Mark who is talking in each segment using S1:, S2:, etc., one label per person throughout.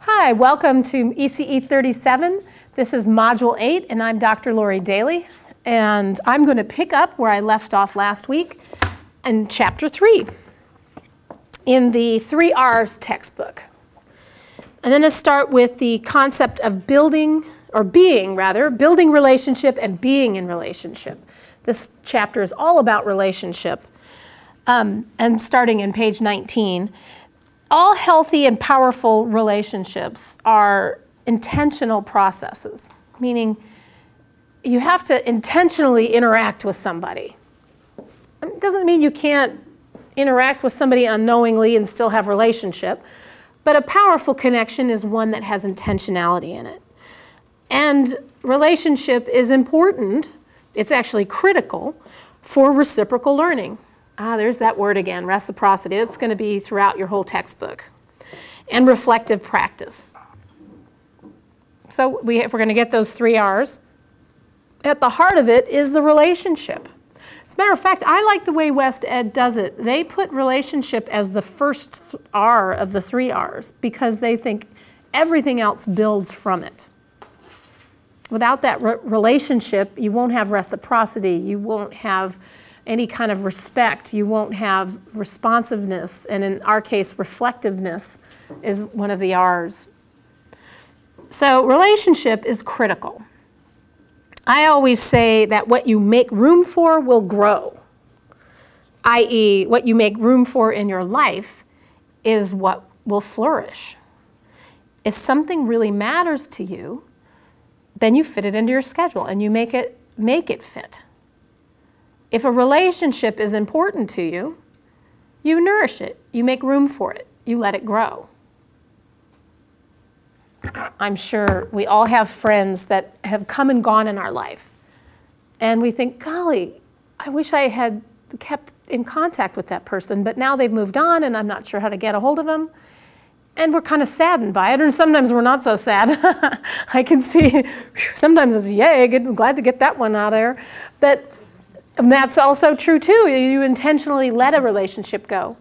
S1: Hi, welcome to ECE 37. This is Module 8, and I'm Dr. Laurie Daly. And I'm going to pick up where I left off last week in Chapter 3 in the 3 R's textbook. I'm going to start with the concept of building relationship and being in relationship. This chapter is all about relationship, and starting in page 19. All healthy and powerful relationships are intentional processes, meaning you have to intentionally interact with somebody. It doesn't mean you can't interact with somebody unknowingly and still have relationship, but a powerful connection is one that has intentionality in it. And relationship is important, it's actually critical, for reciprocal learning. There's that word again, reciprocity. It's going to be throughout your whole textbook. And reflective practice. So if we're going to get those 3 R's, at the heart of it is the relationship. As a matter of fact, I like the way West Ed does it. They put relationship as the first R of the 3 R's because they think everything else builds from it. Without that relationship, you won't have reciprocity, you won't have any kind of respect, you won't have responsiveness, and in our case, reflectiveness is one of the R's. So relationship is critical. I always say that what you make room for will grow, i.e., what you make room for in your life is what will flourish. If something really matters to you, then you fit it into your schedule and you make it fit. If a relationship is important to you, you nourish it, you make room for it, you let it grow. I'm sure we all have friends that have come and gone in our life. And we think, golly, I wish I had kept in contact with that person, but now they've moved on and I'm not sure how to get a hold of them. And we're kind of saddened by it, and sometimes we're not so sad. I can see, sometimes it's, yay, glad to get that one out of there. But that's also true too. You intentionally let a relationship go.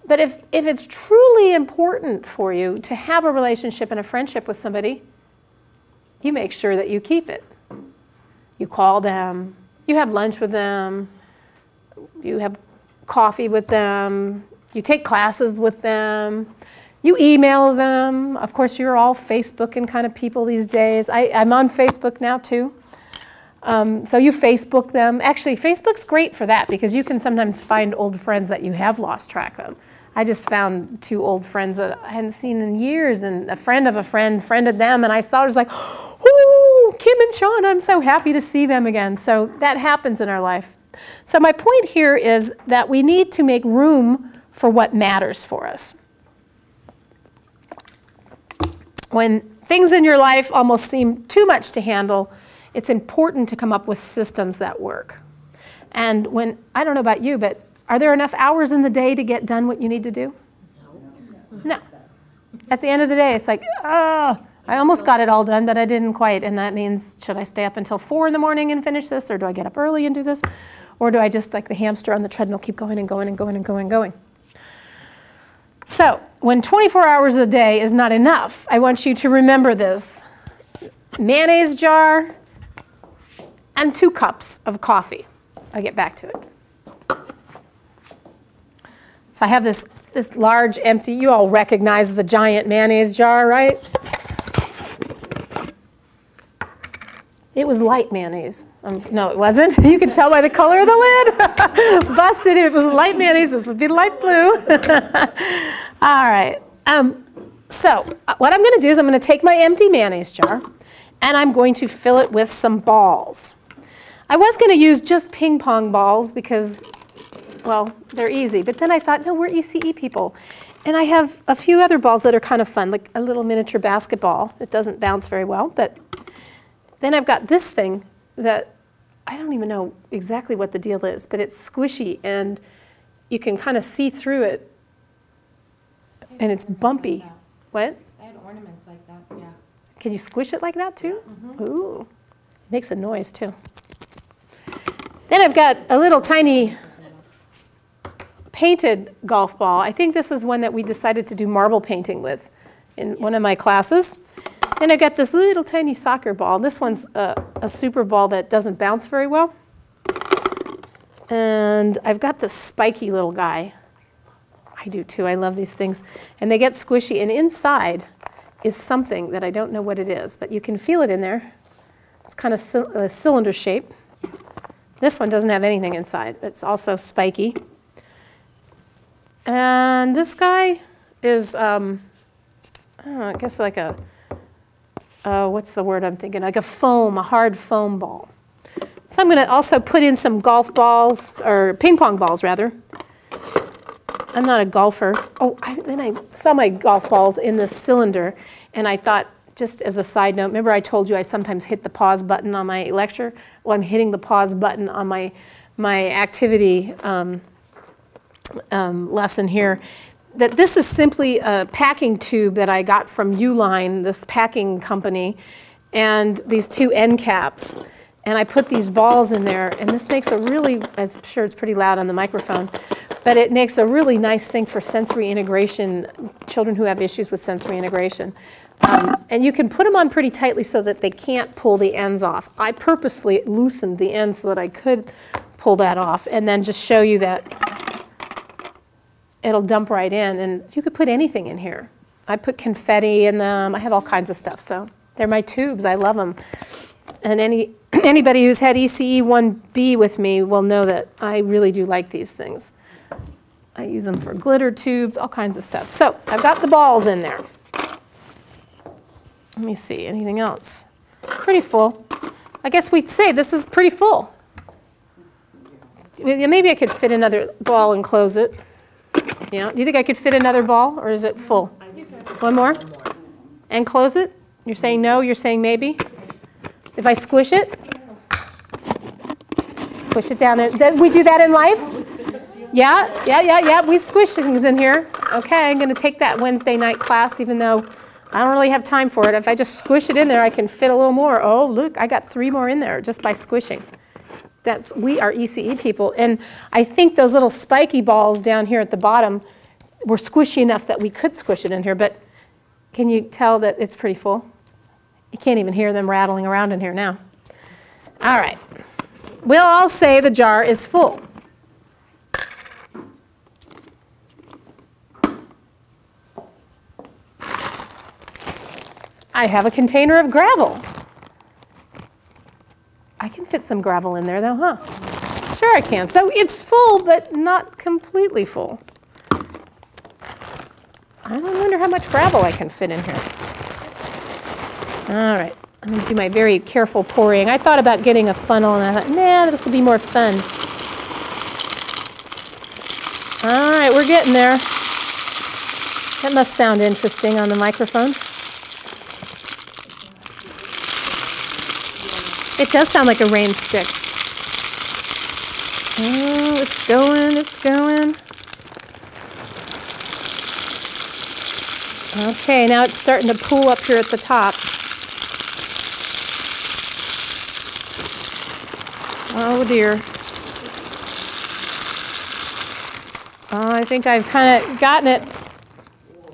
S1: But if it's truly important for you to have a relationship and a friendship with somebody, you make sure that you keep it. You call them, you have lunch with them, you have coffee with them, you take classes with them, you email them. Of course, you're all Facebooking kind of people these days. I'm on Facebook now too. So you Facebook them. Actually, Facebook's great for that because you can sometimes find old friends that you have lost track of. I just found 2 old friends that I hadn't seen in years, and a friend of a friend friended them, and I saw it, was like, ooh, Kim and Sean, I'm so happy to see them again. So that happens in our life. So my point here is that we need to make room for what matters for us. When things in your life almost seem too much to handle, it's important to come up with systems that work. And when, I don't know about you, but are there enough hours in the day to get done what you need to do? No. At the end of the day, it's like, oh, I almost got it all done, but I didn't quite. And that means, should I stay up until 4 in the morning and finish this? Or do I get up early and do this? Or do I just, like the hamster on the treadmill, keep going and going and going and going and going? So when 24 hours a day is not enough, I want you to remember this. Mayonnaise jar and 2 cups of coffee. I'll get back to it. So I have this large empty, you all recognize the giant mayonnaise jar, right? It was light mayonnaise. No, it wasn't. You can tell by the color of the lid. Busted. If it was light mayonnaise, this would be light blue. All right. So what I'm going to do is I'm going to take my empty mayonnaise jar, and I'm going to fill it with some balls. I was going to use just ping pong balls because, well, they're easy. But then I thought, no, we're ECE people. And I have a few other balls that are kind of fun, like a little miniature basketball. It doesn't bounce very well. But then I've got this thing that I don't even know exactly what the deal is, but it's squishy, and you can kind of see through it. And it's bumpy. What?
S2: I had ornaments like that, yeah.
S1: Can you squish it like that too? Mm-hmm. Ooh, it makes a noise too. Then I've got a little tiny painted golf ball. I think this is one that we decided to do marble painting with in one of my classes. And I've got this little tiny soccer ball. This one's a super ball that doesn't bounce very well. And I've got this spiky little guy. I do too, I love these things. And they get squishy, and inside is something that I don't know what it is, but you can feel it in there. It's kind of a cylinder shape. This one doesn't have anything inside. It's also spiky. And this guy is, I don't know, I guess like a, what's the word I'm thinking? Like a hard foam ball. So I'm going to also put in some golf balls, or ping pong balls rather. I'm not a golfer. Oh, then I saw my golf balls in this cylinder, and I thought, just as a side note, remember I told you I sometimes hit the pause button on my lecture? Well, I'm hitting the pause button on my activity lesson here. That this is simply a packing tube that I got from Uline, this packing company, and these two end caps. And I put these balls in there, and this makes a really, I'm sure it's pretty loud on the microphone, but it makes a really nice thing for sensory integration, children who have issues with sensory integration. And you can put them on pretty tightly so that they can't pull the ends off. I purposely loosened the ends so that I could pull that off, and then just show you that it'll dump right in. And you could put anything in here. I put confetti in them. I have all kinds of stuff. So they're my tubes. I love them. And anybody who's had ECE 1B with me will know that I really do like these things. I use them for glitter tubes, all kinds of stuff. So I've got the balls in there. Let me see, anything else? Pretty full. I guess we'd say this is pretty full. Maybe I could fit another ball and close it. Yeah, do you think I could fit another ball, or is it full? One more? And close it? You're saying no, you're saying maybe? If I squish it? Push it down there. We do that in life? Yeah. We squish things in here. Okay, I'm going to take that Wednesday night class, even though I don't really have time for it. If I just squish it in there, I can fit a little more. Oh, look, I got 3 more in there just by squishing. We are ECE people. And I think those little spiky balls down here at the bottom were squishy enough that we could squish it in here. But can you tell that it's pretty full? You can't even hear them rattling around in here now. All right. We'll all say the jar is full. I have a container of gravel. I can fit some gravel in there though, huh? Sure I can. So it's full, but not completely full. I wonder how much gravel I can fit in here. All right, I'm going to do my very careful pouring. I thought about getting a funnel, and I thought, nah, this will be more fun. All right, we're getting there. That must sound interesting on the microphone. It does sound like a rain stick. Oh, it's going, it's going. Okay, now it's starting to pool up here at the top. Oh dear. Oh, I think I've kind of gotten it.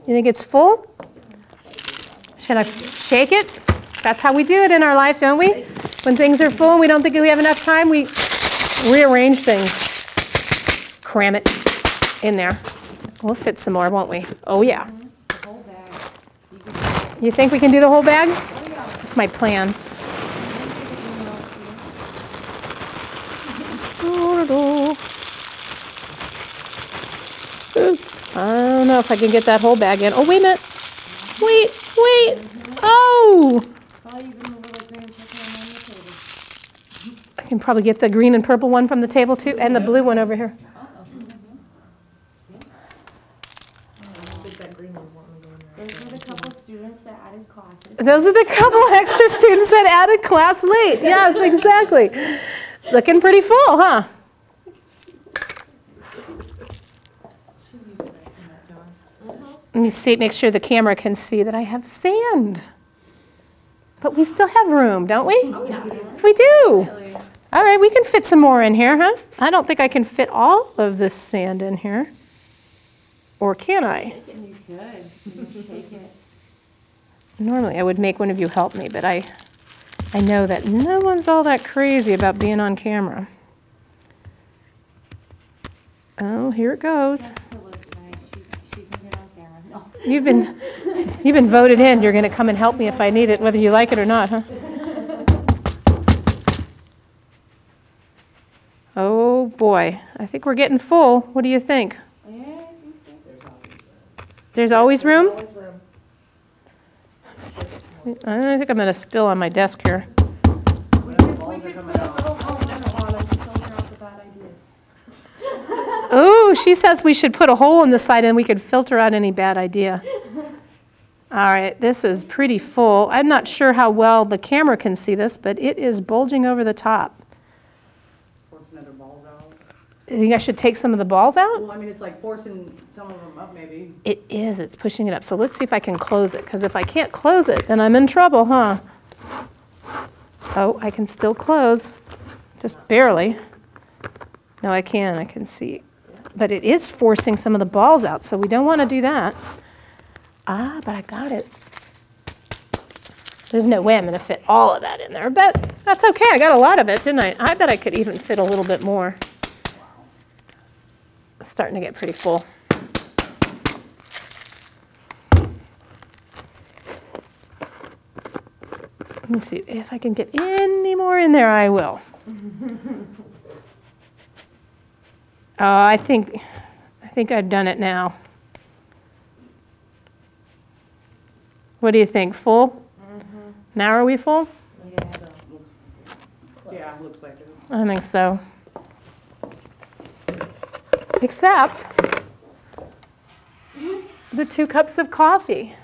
S1: You think it's full? Should I shake it? That's how we do it in our life, don't we? When things are full and we don't think we have enough time, we rearrange things. Cram it in there. We'll fit some more, won't we? Oh yeah. You think we can do the whole bag? That's my plan. I don't know if I can get that whole bag in. Oh, wait a minute. Wait. Oh! I can probably get the green and purple one from the table too, and the blue one over here.
S2: Those are the couple students that added classes.
S1: Those are the couple extra students that added class late. Yes, exactly. Looking pretty full, huh? Let me see, make sure the camera can see that I have sand. But we still have room, don't we?
S2: Oh, yeah.
S1: We do. All right, we can fit some more in here, huh? I don't think I can fit all of this sand in here. Or can I?
S2: You could. Shake it.
S1: Normally I would make one of you help me, but I know that no one's all that crazy about being on camera. Oh, here it goes. You've been voted in. You're going to come and help me if I need it, whether you like it or not, huh? Oh boy, I think we're getting full. What do you think? There's always room? I think I'm going to spill on my desk here. Oh, she says we should put a hole in the side and we could filter out any bad idea. All right, this is pretty full. I'm not sure how well the camera can see this, but it is bulging over the top.
S3: Forcing other balls out.
S1: You think I should take some of the balls out?
S3: Well, I mean, it's like forcing some of them up, maybe.
S1: It is. It's pushing it up. So let's see if I can close it, because if I can't close it, then I'm in trouble, huh? Oh, I can still close, just barely. No, I can see. But it is forcing some of the balls out, so we don't want to do that. Ah, but I got it. There's no way I'm going to fit all of that in there, but that's okay. I got a lot of it, didn't I? I bet I could even fit a little bit more. It's starting to get pretty full. Let me see if I can get any more in there. I will. I think I've done it now. What do you think? Full? Mm-hmm. Now are we full?
S3: Yeah, looks like it.
S1: I think so. Except the 2 cups of coffee.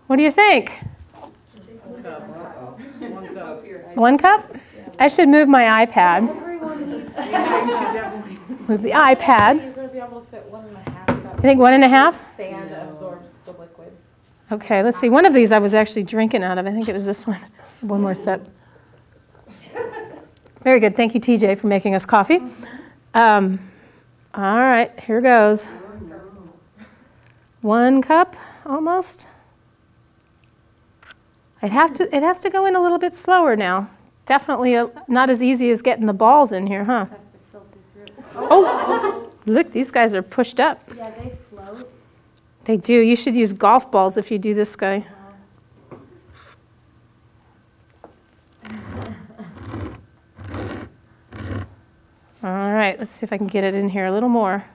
S1: What do you think?
S3: 1 cup. 1 cup.
S1: 1 cup? I should move my iPad. Move the iPad.
S4: You're going to be able to fit 1.5 cups.
S1: I think 1.5?
S4: Sand absorbs the liquid.
S1: Okay, let's see. One of these I was actually drinking out of. I think it was this one. One more sip. Very good. Thank you, TJ, for making us coffee. All right, here goes. 1 cup, almost. It has to go in a little bit slower now. Definitely not as easy as getting the balls in here, huh?
S2: Has to filter through.
S1: Oh, look, these guys are pushed up.
S2: Yeah, they float.
S1: They do. You should use golf balls if you do this guy. All right, let's see if I can get it in here a little more.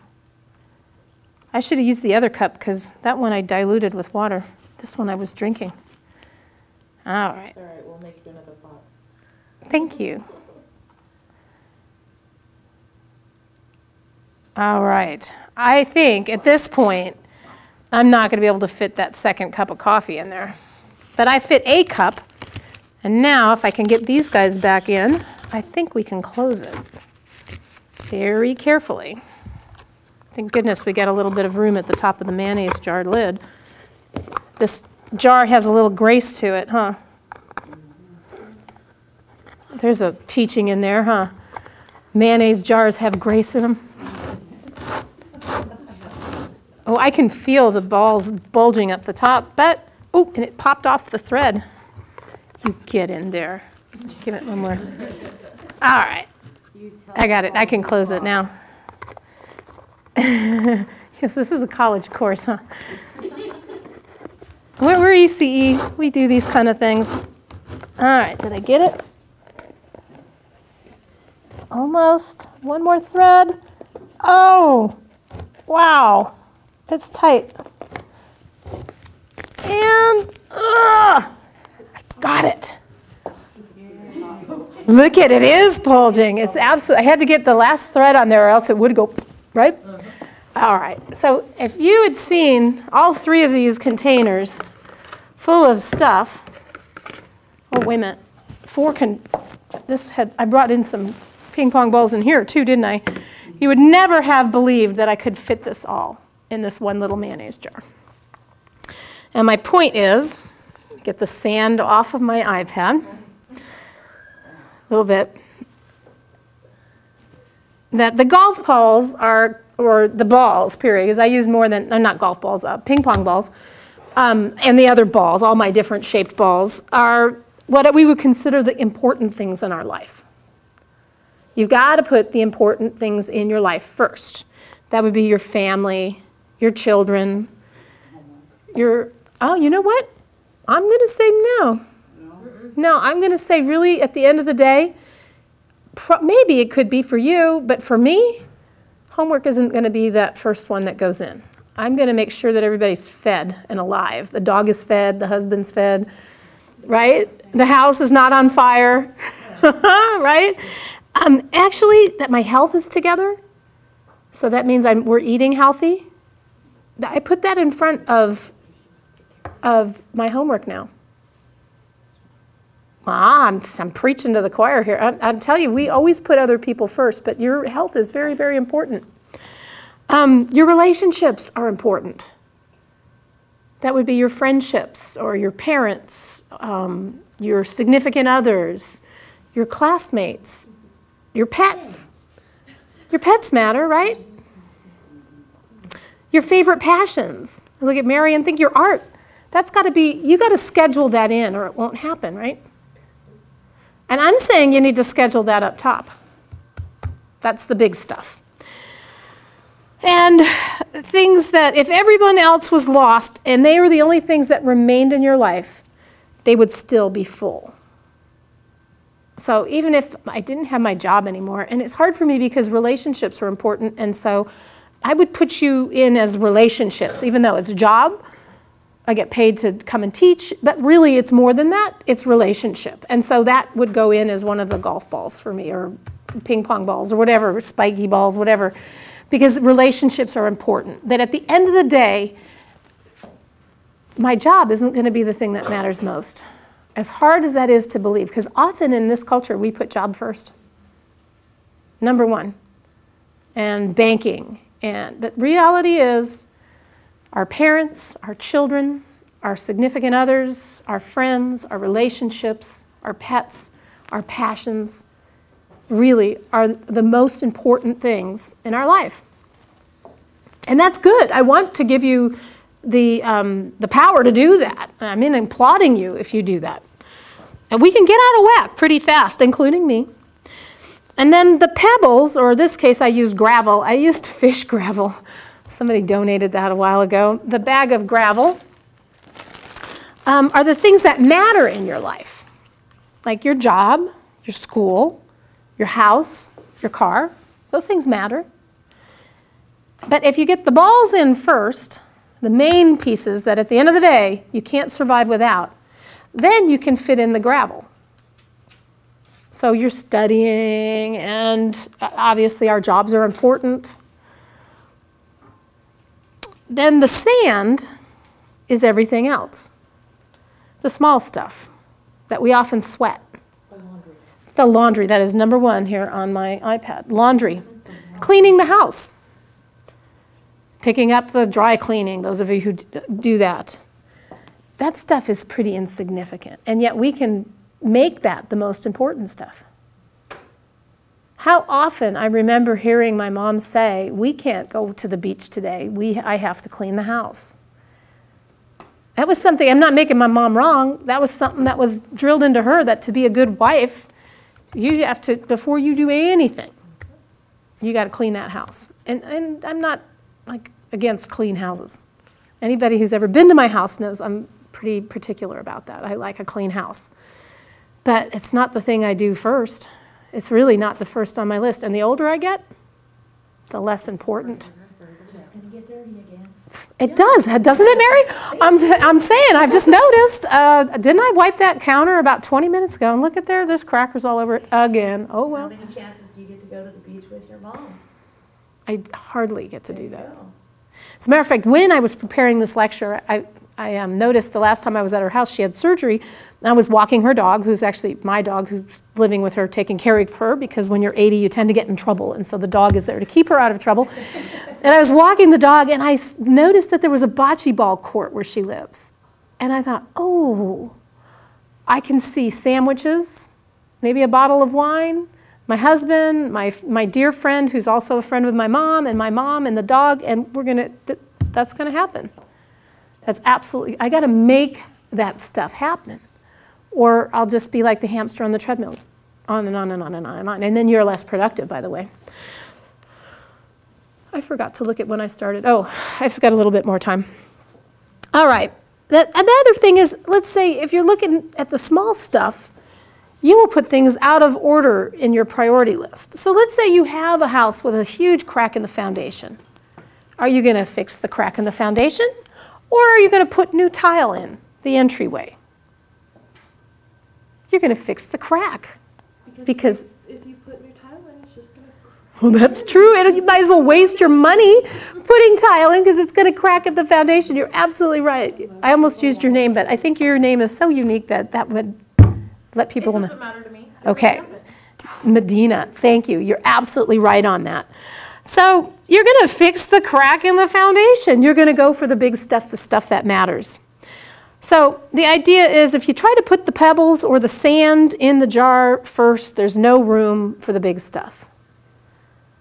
S1: I should have used the other cup because that one I diluted with water. This one I was drinking. All right.
S4: All right, we'll make you another pot.
S1: Thank you. All right. I think at this point, I'm not going to be able to fit that 2nd cup of coffee in there. But I fit a cup. And now if I can get these guys back in, I think we can close it very carefully. Thank goodness we got a little bit of room at the top of the mayonnaise jar lid. This jar has a little grace to it, huh? There's a teaching in there, huh? Mayonnaise jars have grace in them. Oh, I can feel the balls bulging up the top, but, oh, and it popped off the thread. You get in there. Give it one more. All right. I got it. I can close it now. Yes, this is a college course, huh? We're ECE. We do these kind of things. All right, did I get it? Almost. One more thread. Oh, wow. It's tight. And, I got it. Look at it, it is bulging. It's absolutely, I had to get the last thread on there or else it would go, right? All right, so if you had seen all 3 of these containers full of stuff, oh, wait a minute, I brought in some ping pong balls in here too, didn't I? You would never have believed that I could fit this all in this one little mayonnaise jar. And my point is, get the sand off of my iPad, a little bit, that the golf balls are, or the balls, period, because I use more than, not golf balls, ping pong balls, and the other balls, all my different shaped balls, are what we would consider the important things in our life. You've got to put the important things in your life first. That would be your family, your children, oh, you know what? I'm going to say no. No, I'm going to say really at the end of the day, maybe it could be for you, but for me, homework isn't going to be that first one that goes in. I'm going to make sure that everybody's fed and alive. The dog is fed, the husband's fed, right? The house is not on fire, right? Actually, that my health is together, so that means we're eating healthy. I put that in front of my homework now. I'm preaching to the choir here. I'm telling you, we always put other people first, but your health is very, very important. Your relationships are important. That would be your friendships or your parents, your significant others, your classmates, your pets. Your pets matter, right? Your favorite passions. I look at Mary and think your art. That's got to be, you got to schedule that in or it won't happen, right? And I'm saying you need to schedule that up top. That's the big stuff. And things that if everyone else was lost and they were the only things that remained in your life, they would still be full. So even if I didn't have my job anymore, and it's hard for me because relationships are important, and so I would put you in as relationships, even though it's a job. I get paid to come and teach, but really it's more than that, it's relationship. And so that would go in as one of the golf balls for me, or ping pong balls, or whatever, spiky balls, whatever, because relationships are important. That at the end of the day, my job isn't going to be the thing that matters most. As hard as that is to believe, because often in this culture we put job first. Number one. And banking. And the reality is, our parents, our children, our significant others, our friends, our relationships, our pets, our passions, really are the most important things in our life. And that's good. I want to give you the power to do that. I mean, I'm applauding you if you do that. And we can get out of whack pretty fast, including me. And then the pebbles, or in this case I used gravel. I used fish gravel. Somebody donated that a while ago. The bag of gravel are the things that matter in your life, like your job, your school, your house, your car. Those things matter. But if you get the balls in first, the main pieces that at the end of the day you can't survive without, then you can fit in the gravel. So you're studying, and obviously our jobs are important. Then the sand is everything else. The small stuff that we often sweat.
S4: The laundry.
S1: The laundry, that is number one here on my iPad. Laundry. Cleaning the house. Picking up the dry cleaning, those of you who do that. That stuff is pretty insignificant, and yet we can make that the most important stuff. How often I remember hearing my mom say, we can't go to the beach today. I have to clean the house. That was something, I'm not making my mom wrong, that was something that was drilled into her, that to be a good wife, you have to, before you do anything, you got to clean that house. And I'm not like against clean houses. Anybody who's ever been to my house knows I'm pretty particular about that. I like a clean house. But it's not the thing I do first. It's really not the first on my list. And the older I get, the less important.
S2: It's gonna get dirty again.
S1: It does, doesn't it, Mary? I'm saying, I've just noticed. Didn't I wipe that counter about 20 minutes ago? And look at there's crackers all over it again. Oh,
S2: How
S1: well.
S2: many chances do you get to go to the beach with your mom?
S1: I hardly get to do that.
S2: Go.
S1: As a matter of fact, when I was preparing this lecture, I noticed the last time I was at her house, she had surgery. I was walking her dog, who's actually my dog, who's living with her, taking care of her, because when you're 80, you tend to get in trouble. And so the dog is there to keep her out of trouble. And I was walking the dog, and I noticed that there was a bocce ball court where she lives. And I thought, oh, I can see sandwiches, maybe a bottle of wine, my husband, my dear friend, who's also a friend with my mom and the dog, and that's going to happen. That's absolutely, I got to make that stuff happen. Or I'll just be like the hamster on the treadmill, on and on and on and on and on. And then you're less productive, by the way. I forgot to look at when I started. Oh, I've got a little bit more time. All right. The other thing is, let's say if you're looking at the small stuff, you will put things out of order in your priority list. So let's say you have a house with a huge crack in the foundation. Are you going to fix the crack in the foundation? Or are you going to put new tile in the entryway? You're going to fix the crack. Because
S4: if you put new tile in, it's just going to...
S1: Well, that's true. And you might as well waste your money putting tile in because it's going to crack at the foundation. You're absolutely right. I almost used your name, but I think your name is so unique that that would let people know.
S4: It doesn't matter to me.
S1: Okay. Medina, thank you. You're absolutely right on that. So you're going to fix the crack in the foundation. You're going to go for the big stuff, the stuff that matters. So the idea is if you try to put the pebbles or the sand in the jar first, there's no room for the big stuff.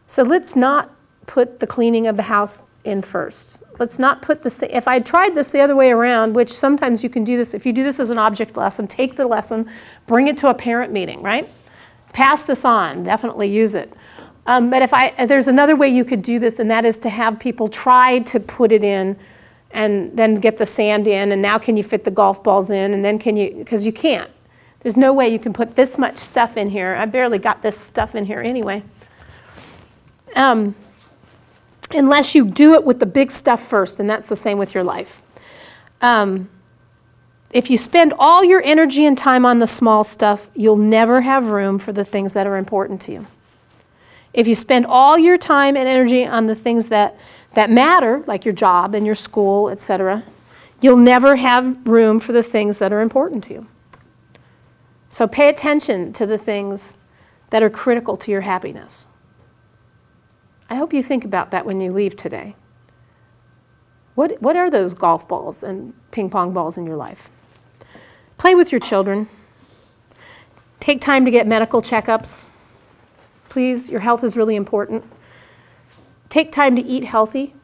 S1: So let's not put the cleaning of the house in first. Let's not put the, if I tried this the other way around, which sometimes you can do this, if you do this as an object lesson, take the lesson, bring it to a parent meeting, right? Pass this on, definitely use it. But there's another way you could do this, and that is to have people try to put it in and then get the sand in, and now can you fit the golf balls in, and then can you, because you can't. There's no way you can put this much stuff in here. I barely got this stuff in here anyway. Unless you do it with the big stuff first, and that's the same with your life. If you spend all your energy and time on the small stuff, you'll never have room for the things that are important to you. If you spend all your time and energy on the things that matter, like your job and your school, etc., you'll never have room for the things that are important to you. So pay attention to the things that are critical to your happiness. I hope you think about that when you leave today. What are those golf balls and ping pong balls in your life? Play with your children. Take time to get medical checkups. Please, your health is really important. Take time to eat healthy.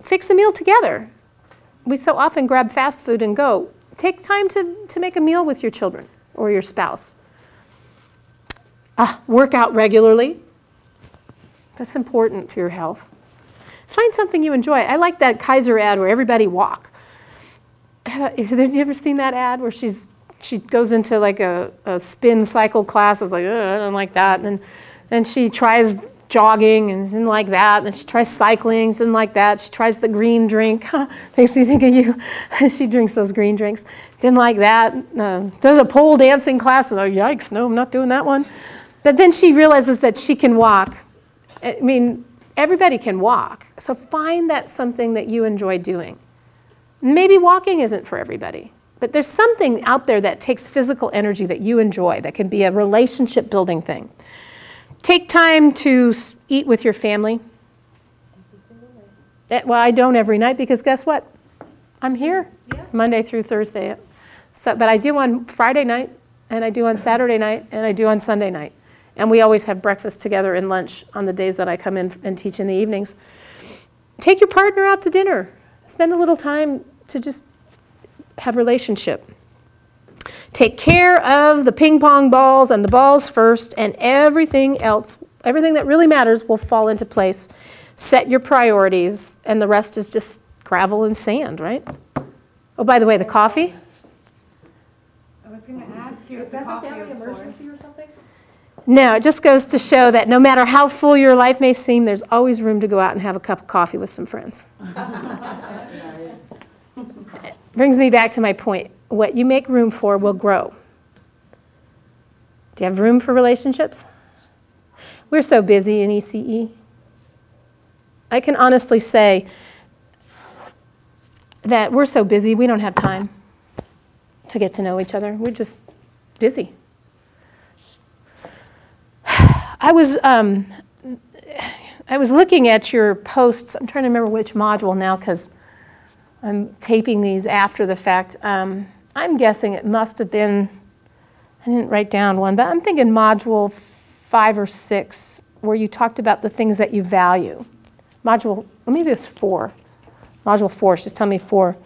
S1: Fix a meal together. We so often grab fast food and go. Take time to make a meal with your children or your spouse. Work out regularly. That's important for your health. Find something you enjoy. I like that Kaiser ad where everybody walk. Have you ever seen that ad where she goes into like a spin cycle class? I was like, I don't like that. And she tries jogging and didn't like that. And she tries cycling, didn't like that. She tries the green drink. Makes me think of you. She drinks those green drinks. Didn't like that. Does a pole dancing class. And yikes, no, I'm not doing that one. But then she realizes that she can walk. I mean, everybody can walk. So find that something that you enjoy doing. Maybe walking isn't for everybody. But there's something out there that takes physical energy that you enjoy, that can be a relationship building thing. Take time to eat with your family. Well, I don't every night because guess what? I'm here Monday through Thursday. So, but I do on Friday night, and I do on Saturday night, and I do on Sunday night. And we always have breakfast together and lunch on the days that I come in and teach in the evenings. Take your partner out to dinner. Spend a little time to just have relationship. Take care of the ping pong balls and the balls first, and everything else, everything that really matters will fall into place. Set your priorities, and the rest is just gravel and sand, right? Oh, by the way, the coffee?
S2: I was going to ask you if
S4: Is
S2: the
S4: that the
S2: coffee
S4: family
S2: was for.
S4: emergency or something?
S1: No, it just goes to show that no matter how full your life may seem, there's always room to go out and have a cup of coffee with some friends. Brings me back to my point. What you make room for will grow. Do you have room for relationships? We're so busy in ECE. I can honestly say that we're so busy, we don't have time to get to know each other. We're just busy. I was looking at your posts. I'm trying to remember which module now because I'm taping these after the fact. I'm guessing it must have been, I didn't write down one, but I'm thinking module 5 or 6 where you talked about the things that you value. Maybe it was 4. Module 4, she's telling me 4.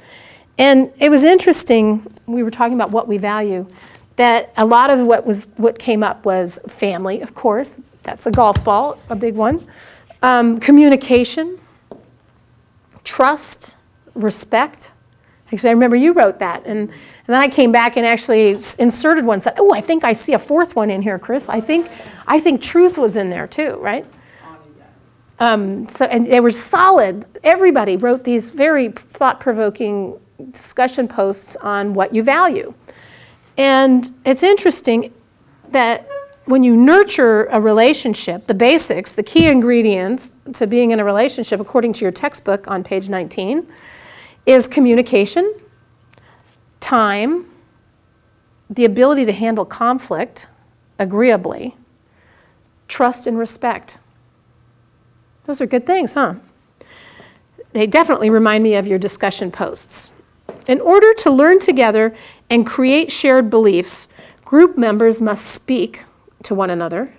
S1: And it was interesting, we were talking about what we value, that a lot of what came up was family, of course. That's a golf ball, a big one. Communication, trust, respect. Actually, I remember you wrote that. And then I came back and actually inserted one. Said, oh, I think I see a 4th one in here, Chris. I think truth was in there too, right? And they were solid. Everybody wrote these very thought-provoking discussion posts on what you value. And it's interesting that when you nurture a relationship, the basics, the key ingredients to being in a relationship, according to your textbook on page 19, is communication, time, the ability to handle conflict agreeably, trust and respect. Those are good things, huh? They definitely remind me of your discussion posts. In order to learn together and create shared beliefs, group members must speak to one another.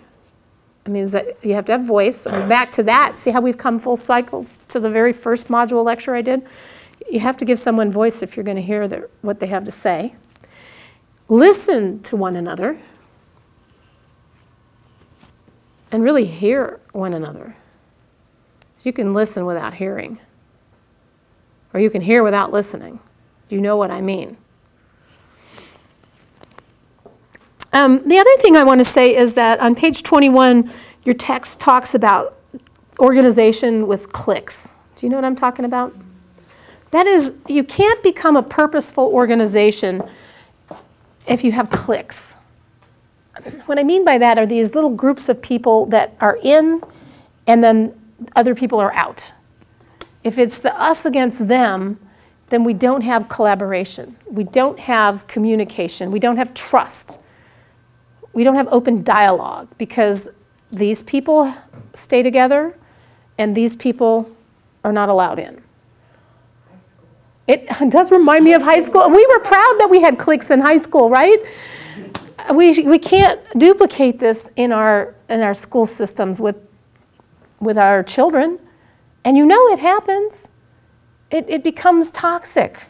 S1: I mean, you have to have voice. And back to that, see how we've come full cycle to the very first module lecture I did? You have to give someone voice if you're going to hear what they have to say. Listen to one another and really hear one another. You can listen without hearing, or you can hear without listening. You know what I mean. The other thing I want to say is that on page 21, your text talks about organization with cliques. Do you know what I'm talking about? That is, you can't become a purposeful organization if you have cliques. What I mean by that are these little groups of people that are in and then other people are out. If it's the us against them, then we don't have collaboration. We don't have communication. We don't have trust. We don't have open dialogue because these people stay together and these people are not allowed in. It does remind me of high school. We were proud that we had cliques in high school, right? We can't duplicate this in our school systems with our children. And you know it happens. It becomes toxic.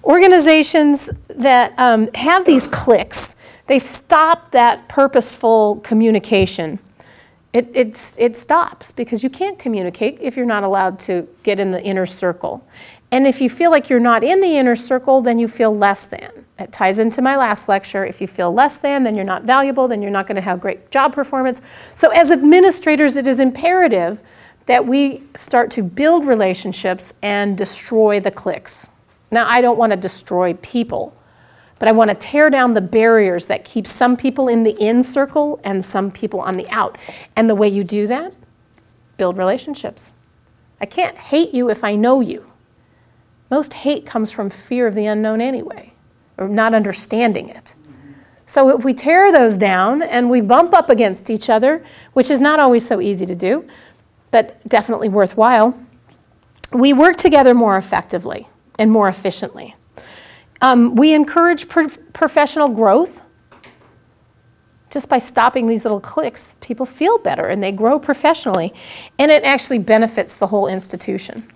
S1: Organizations that have these cliques, they stop that purposeful communication. It stops because you can't communicate if you're not allowed to get in the inner circle. And if you feel like you're not in the inner circle, then you feel less than. That ties into my last lecture. If you feel less than, then you're not valuable, then you're not going to have great job performance. So as administrators, it is imperative that we start to build relationships and destroy the cliques. Now, I don't want to destroy people, but I want to tear down the barriers that keep some people in the in circle and some people on the out. And the way you do that, build relationships. I can't hate you if I know you. Most hate comes from fear of the unknown anyway, or not understanding it. So if we tear those down and we bump up against each other, which is not always so easy to do, but definitely worthwhile, we work together more effectively and more efficiently. We encourage professional growth. Just by stopping these little cliques, people feel better and they grow professionally, and it actually benefits the whole institution.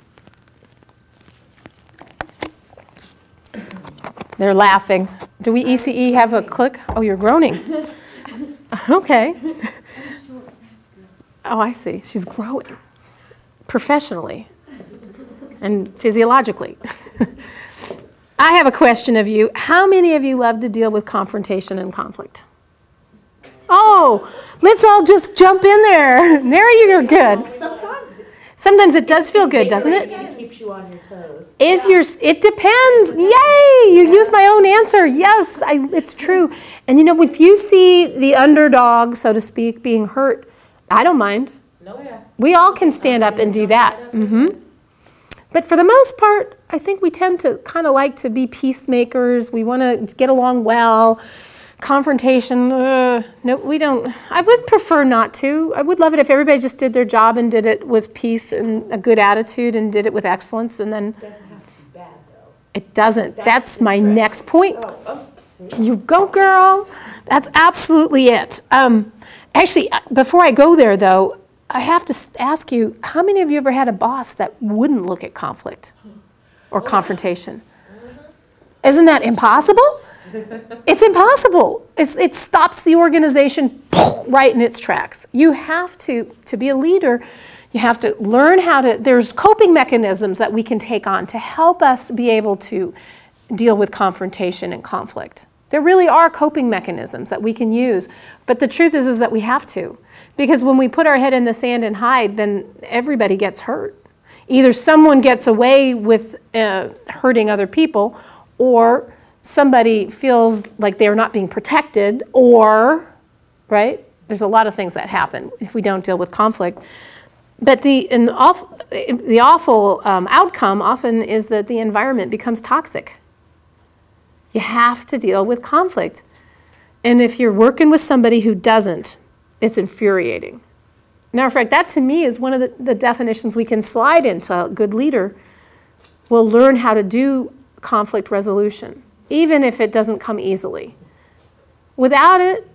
S1: They're laughing. Do we ECE have a clique? Oh, you're groaning. Okay. Oh, I see. She's growing professionally and physiologically. I have a question of you. How many of you love to deal with confrontation and conflict? Oh, let's all just jump in there. Mary, you're good. Sometimes it does feel good, doesn't it?
S4: It keeps you on your toes.
S1: It depends. Yay! You used my own answer. Yes, it's true. And you know, if you see the underdog, so to speak, being hurt, I don't mind.
S4: No, yeah.
S1: We all can stand up and do that. But for the most part, I think we tend to kind of like to be peacemakers. We want to get along well. Confrontation, no, we don't. I would prefer not to. I would love it if everybody just did their job and did it with peace and a good attitude and did it with excellence, and then...
S4: It doesn't have to be bad, though.
S1: It doesn't. That's my next point.
S4: See?
S1: You go, girl. That's absolutely it. Actually, before I go there, though, I have to ask you, how many of you ever had a boss that wouldn't look at conflict or confrontation? Isn't that impossible? It's impossible. It stops the organization right in its tracks. You have to be a leader, you have to learn how to, there's coping mechanisms that we can take on to help us be able to deal with confrontation and conflict. There really are coping mechanisms that we can use, but the truth is that we have to. Because when we put our head in the sand and hide, then everybody gets hurt. Either someone gets away with hurting other people, or somebody feels like they're not being protected, or, right? There's a lot of things that happen if we don't deal with conflict. But the awful outcome often is that the environment becomes toxic. You have to deal with conflict. And if you're working with somebody who doesn't, it's infuriating. Matter of fact, that to me is one of the definitions we can slide into a good leader. Will learn how to do conflict resolution, even if it doesn't come easily. Without it,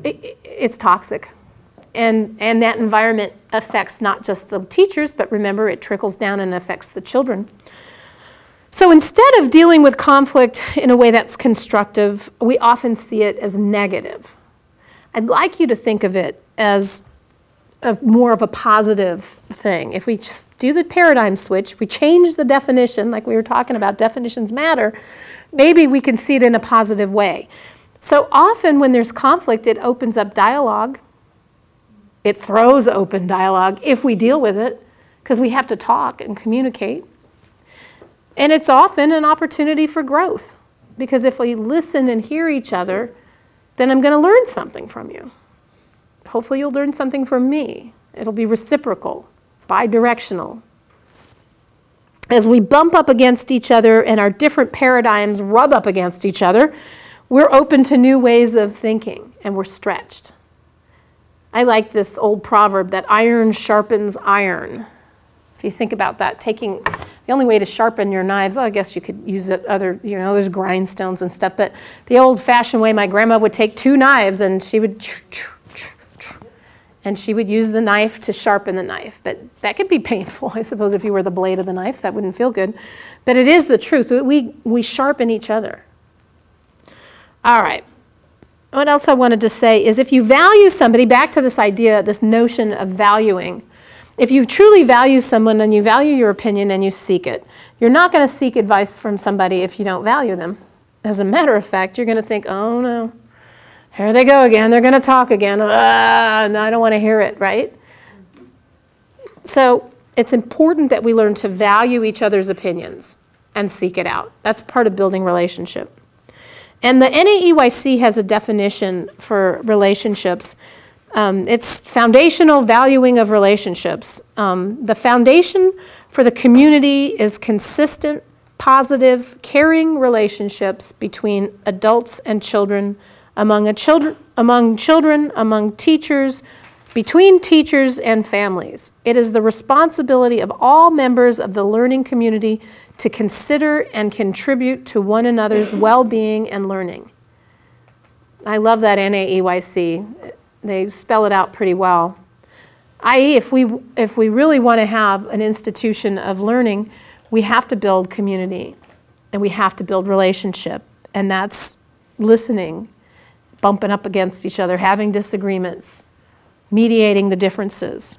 S1: it's toxic. And that environment affects not just the teachers, but remember, it trickles down and affects the children. So instead of dealing with conflict in a way that's constructive, we often see it as negative. I'd like you to think of it as more of a positive thing. If we just do the paradigm switch, we change the definition, like we were talking about, definitions matter, maybe we can see it in a positive way. So often when there's conflict, it opens up dialogue. It throws open dialogue if we deal with it, because we have to talk and communicate. And it's often an opportunity for growth, because if we listen and hear each other, then I'm going to learn something from you. Hopefully you'll learn something from me. It'll be reciprocal, bi-directional. As we bump up against each other and our different paradigms rub up against each other, we're open to new ways of thinking, and we're stretched. I like this old proverb that iron sharpens iron. If you think about that, the only way to sharpen your knives, I guess you could use it there's grindstones and stuff, but the old-fashioned way, my grandma would take two knives and she would use the knife to sharpen the knife. But that could be painful, I suppose, if you were the blade of the knife. That wouldn't feel good. But it is the truth. We sharpen each other. All right. What else I wanted to say is if you value somebody, back to this idea, this notion of valuing, if you truly value someone, then you value your opinion and you seek it. You're not going to seek advice from somebody if you don't value them. As a matter of fact, you're going to think, oh no, here they go again. They're going to talk again. No, I don't want to hear it, right? So it's important that we learn to value each other's opinions and seek it out. That's part of building relationship. And the NAEYC has a definition for relationships. It's foundational valuing of relationships. The foundation for the community is consistent, positive, caring relationships between adults and children, among children, among teachers, between teachers and families. It is the responsibility of all members of the learning community to consider and contribute to one another's well-being and learning. I love that NAEYC. They spell it out pretty well. I.e., if we really want to have an institution of learning, we have to build community and we have to build relationship. And that's listening, bumping up against each other, having disagreements, mediating the differences.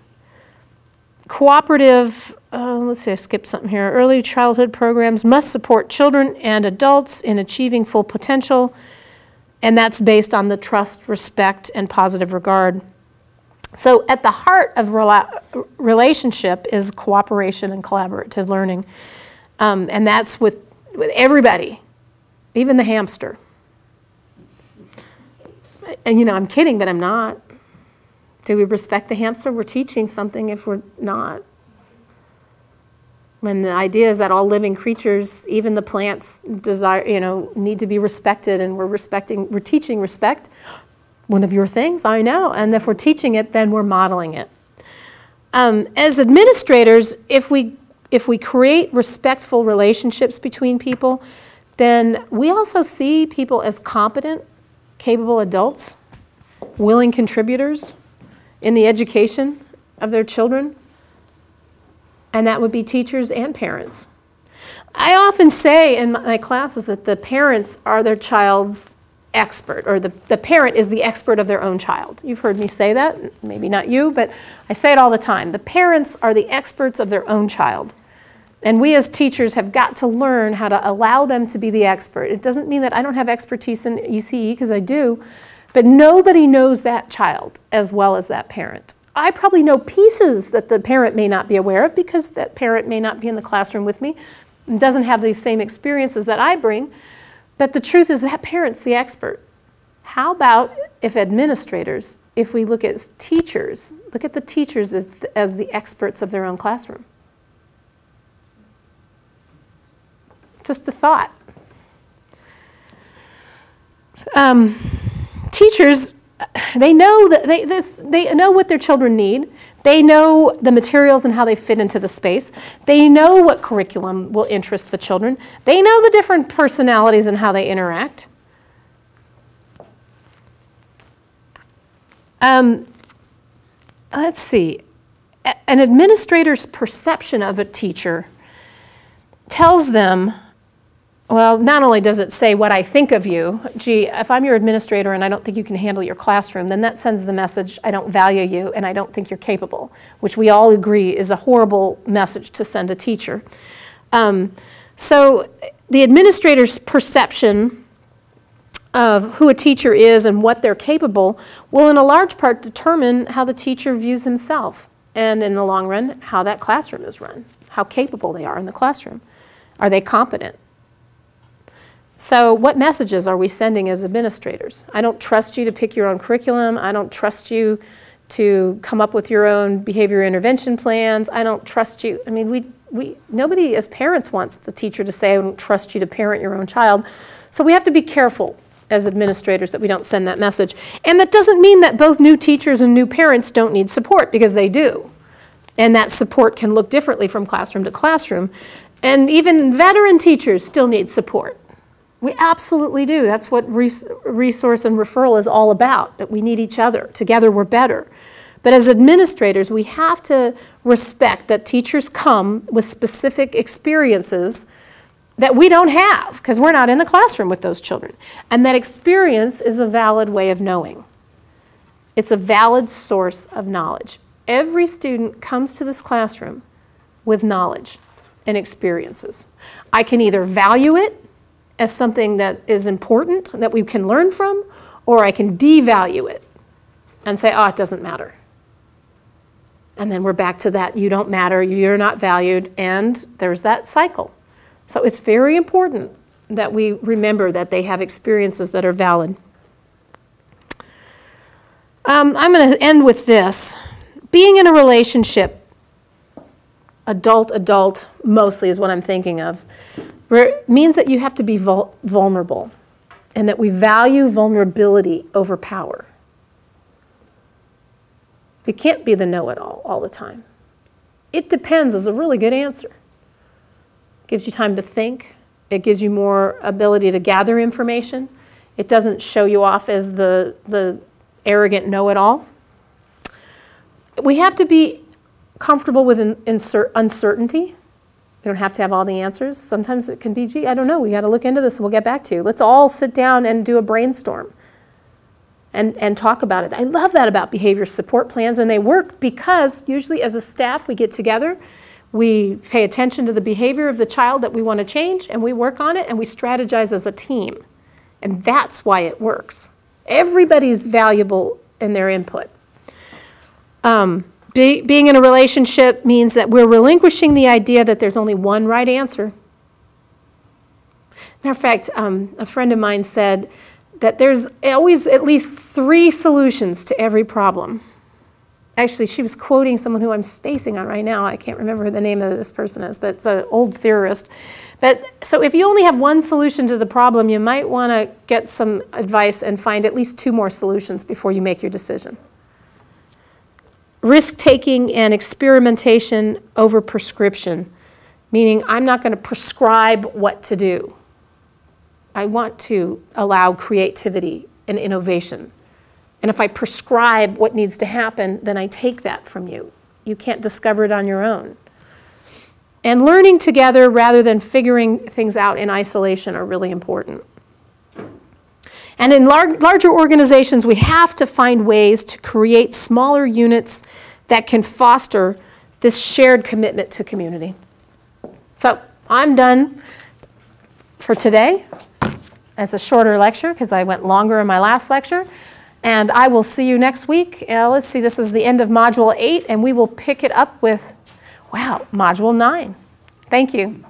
S1: Cooperative, let's see, I skipped something here. Early childhood programs must support children and adults in achieving full potential. And that's based on the trust, respect, and positive regard. So at the heart of relationship is cooperation and collaborative learning. And that's with everybody, even the hamster. And I'm kidding, but I'm not. Do we respect the hamster? We're teaching something if we're not. When the idea is that all living creatures, even the plants, need to be respected, and we're teaching respect. One of your things, I know. And if we're teaching it, then we're modeling it. As administrators, if we create respectful relationships between people, then we also see people as competent, capable adults, willing contributors in the education of their children, and that would be teachers and parents. I often say in my classes that the parents are their child's expert, or the parent is the expert of their own child. You've heard me say that, maybe not you, but I say it all the time. The parents are the experts of their own child. And we as teachers have got to learn how to allow them to be the expert. It doesn't mean that I don't have expertise in ECE, because I do, but nobody knows that child as well as that parent. I probably know pieces that the parent may not be aware of, because that parent may not be in the classroom with me and doesn't have these same experiences that I bring. But the truth is that parent's the expert. How about if administrators, if we look at teachers, look at the teachers as the experts of their own classroom? Just a thought. Teachers, they know that they know what their children need. They know the materials and how they fit into the space. They know what curriculum will interest the children. They know the different personalities and how they interact. Let's see. An administrator's perception of a teacher tells them, well, not only does it say what I think of you, gee, if I'm your administrator and I don't think you can handle your classroom, then that sends the message, I don't value you and I don't think you're capable, which we all agree is a horrible message to send a teacher. So the administrator's perception of who a teacher is and what they're capable will in a large part determine how the teacher views himself, and in the long run, how that classroom is run, how capable they are in the classroom. Are they competent? So what messages are we sending as administrators? I don't trust you to pick your own curriculum. I don't trust you to come up with your own behavior intervention plans. I don't trust you. I mean, nobody as parents wants the teacher to say, I don't trust you to parent your own child. So we have to be careful as administrators that we don't send that message. And that doesn't mean that both new teachers and new parents don't need support, because they do. And that support can look differently from classroom to classroom. And even veteran teachers still need support. We absolutely do. That's what resource and referral is all about, that we need each other. Together we're better. But as administrators, we have to respect that teachers come with specific experiences that we don't have, because we're not in the classroom with those children. And that experience is a valid way of knowing. It's a valid source of knowledge. Every student comes to this classroom with knowledge and experiences. I can either value it as something that is important, that we can learn from, or I can devalue it and say, oh, it doesn't matter. And then we're back to that, you don't matter, you're not valued, and there's that cycle. So it's very important that we remember that they have experiences that are valid. I'm going to end with this. Being in a relationship, adult mostly is what I'm thinking of, where it means that you have to be vulnerable, and that we value vulnerability over power. You can't be the know-it-all all the time. It depends is a really good answer. It gives you time to think. It gives you more ability to gather information. It doesn't show you off as the arrogant know-it-all. We have to be comfortable with uncertainty. We don't have to have all the answers. Sometimes it can be, gee, I don't know, we got to look into this and we'll get back to you. Let's all sit down and do a brainstorm and talk about it. I love that about behavior support plans, and they work because usually as a staff we get together, we pay attention to the behavior of the child that we want to change, and we work on it, and we strategize as a team. And that's why it works. Everybody's valuable in their input. Being in a relationship means that we're relinquishing the idea that there's only one right answer. Matter of fact, a friend of mine said that there's always at least 3 solutions to every problem. Actually, she was quoting someone who I'm spacing on right now. I can't remember who the name of this person is, but it's an old theorist. But so if you only have one solution to the problem, you might want to get some advice and find at least 2 more solutions before you make your decision. Risk-taking and experimentation over prescription, meaning I'm not going to prescribe what to do. I want to allow creativity and innovation. And if I prescribe what needs to happen, then I take that from you. You can't discover it on your own. And learning together rather than figuring things out in isolation are really important. And in larger organizations, we have to find ways to create smaller units that can foster this shared commitment to community. So I'm done for today. It's a shorter lecture because I went longer in my last lecture. And I will see you next week. Let's see, this is the end of Module 8, and we will pick it up with, wow, Module 9. Thank you.